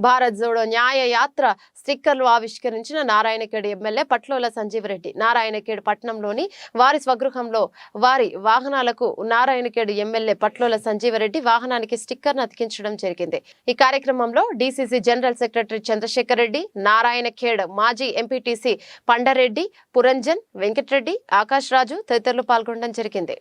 భారత్ జోడో న్యాయ యాత్ర స్టిక్కర్లు ఆవిష్కరించిన నారాయణఖేడ్ ఎమ్మెల్యే పట్లోల సంజీవ్ రెడ్డి. నారాయణఖేడ్ పట్టణంలోని వారి స్వగృహంలో వారి వాహనాలకు నారాయణఖేడ్ ఎమ్మెల్యే పట్లోల సంజీవ్ రెడ్డి వాహనానికి స్టిక్కర్ను అతికించడం జరిగింది. ఈ కార్యక్రమంలో DCC general secretary Chandrashekar Reddy, Narayankhed మాజీ ఎంపీటీసీ పండారెడ్డి, పురంజన్, వెంకటరెడ్డి, ఆకాష్ రాజు తదితరులు పాల్గొనడం జరిగింది.